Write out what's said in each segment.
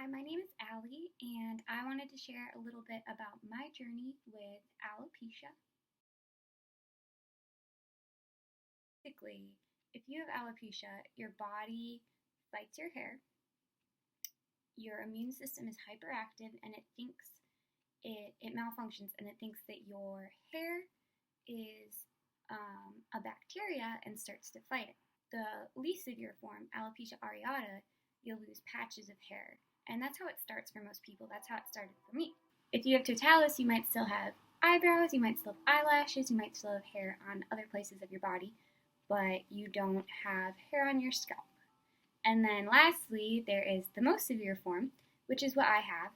Hi, my name is Allie, and I wanted to share a little bit about my journey with alopecia. Basically, if you have alopecia, your body fights your hair, your immune system is hyperactive, and it thinks it malfunctions and it thinks that your hair is a bacteria and starts to fight it. The least severe form, alopecia areata, you'll lose patches of hair. And that's how it starts for most people. That's how it started for me. If you have totalis, you might still have eyebrows, you might still have eyelashes, you might still have hair on other places of your body, but you don't have hair on your scalp. And then lastly, there is the most severe form, which is what I have,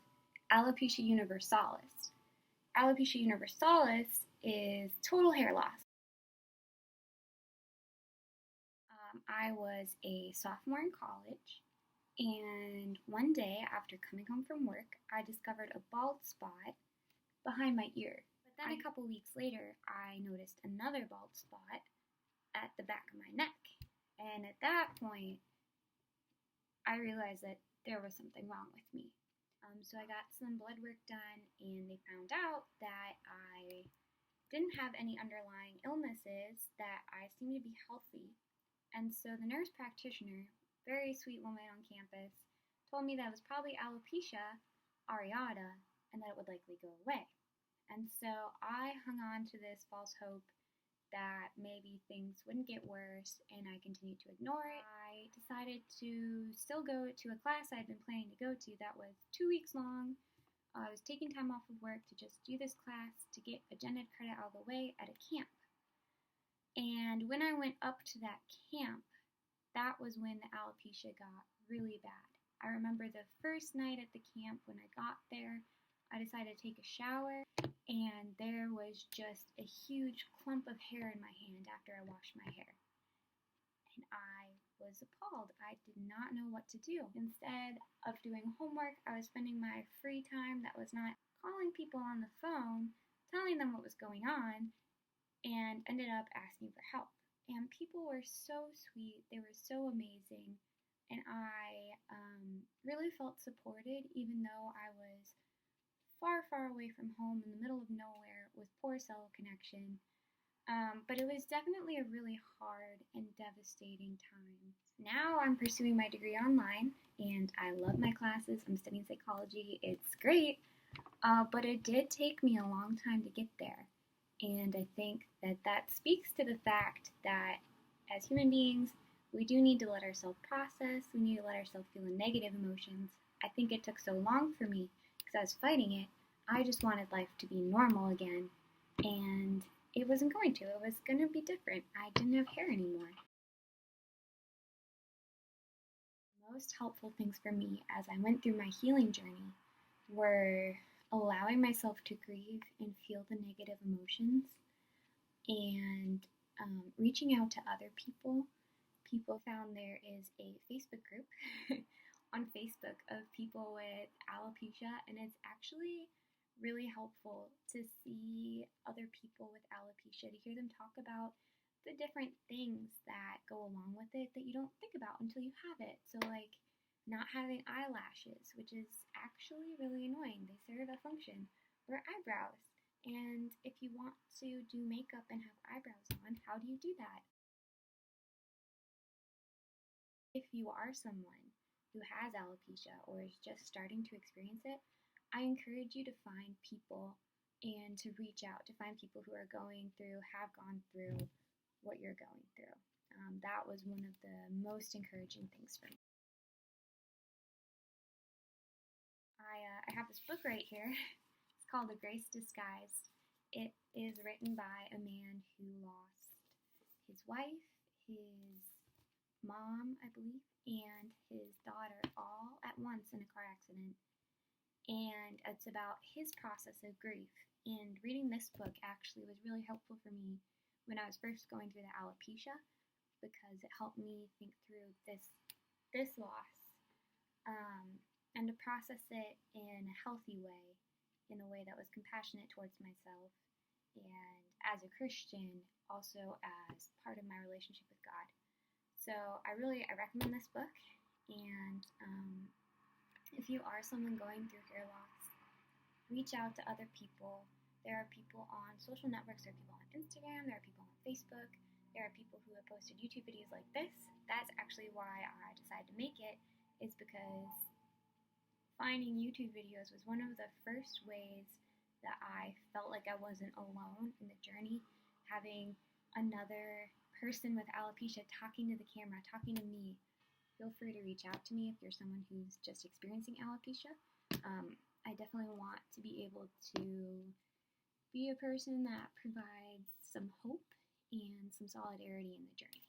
alopecia universalis. Alopecia universalis is total hair loss. I was a sophomore in college, and one day after coming home from work, I discovered a bald spot behind my ear. But then a couple weeks later, I noticed another bald spot at the back of my neck. And at that point, I realized that there was something wrong with me. So I got some blood work done, and they found out that I didn't have any underlying illnesses, that I seemed to be healthy. And so the nurse practitioner, very sweet woman on campus, told me that it was probably alopecia areata and that it would likely go away. And so I hung on to this false hope that maybe things wouldn't get worse, and I continued to ignore it. I decided to still go to a class I'd been planning to go to that was 2 weeks long. I was taking time off of work to just do this class to get a gen ed credit out of the way at a camp. And when I went up to that camp, that was when the alopecia got really bad. I remember the first night at the camp when I got there, I decided to take a shower, and there was just a huge clump of hair in my hand after I washed my hair. And I was appalled. I did not know what to do. Instead of doing homework, I was spending my free time that was not calling people on the phone, telling them what was going on, and ended up asking for help. And people were so sweet, they were so amazing, and I really felt supported even though I was far, far away from home in the middle of nowhere with poor cell connection. But it was definitely a really hard and devastating time. Now I'm pursuing my degree online, and I love my classes. I'm studying psychology. It's great, but it did take me a long time to get there. And I think that speaks to the fact that as human beings, we do need to let ourselves process. We need to let ourselves feel the negative emotions. I think it took so long for me because I was fighting it. I just wanted life to be normal again, and it wasn't going to. It was going to be different. I didn't have hair anymore. The most helpful things for me as I went through my healing journey were allowing myself to grieve and feel the negative emotions, and reaching out to other people. People found there is a Facebook group on Facebook of people with alopecia, and it's actually really helpful to see other people with alopecia, to hear them talk about the different things that go along with it that you don't think about until you have it. So, like, not having eyelashes, which is actually really annoying. They serve a function. Or eyebrows. And if you want to do makeup and have eyebrows on, how do you do that? If you are someone who has alopecia or is just starting to experience it, I encourage you to find people and to reach out, to find people who are going through, have gone through what you're going through. That was one of the most encouraging things for me. I have this book right here. It's called The Grace Disguised. It is written by a man who lost his wife, his mom, I believe, and his daughter all at once in a car accident. And it's about his process of grief. And reading this book actually was really helpful for me when I was first going through the alopecia, because it helped me think through this loss, and to process it in a healthy way, in a way that was compassionate towards myself, and as a Christian, also as part of my relationship with God. So I recommend this book, and If you are someone going through hair loss, reach out to other people. There are people on social networks, there are people on Instagram, there are people on Facebook, there are people who have posted YouTube videos like this. That's actually why I decided to make it, is because finding YouTube videos was one of the first ways that I felt like I wasn't alone in the journey. Having another person with alopecia talking to the camera, talking to me. Feel free to reach out to me if you're someone who's just experiencing alopecia. I definitely want to be able to be a person that provides some hope and some solidarity in the journey.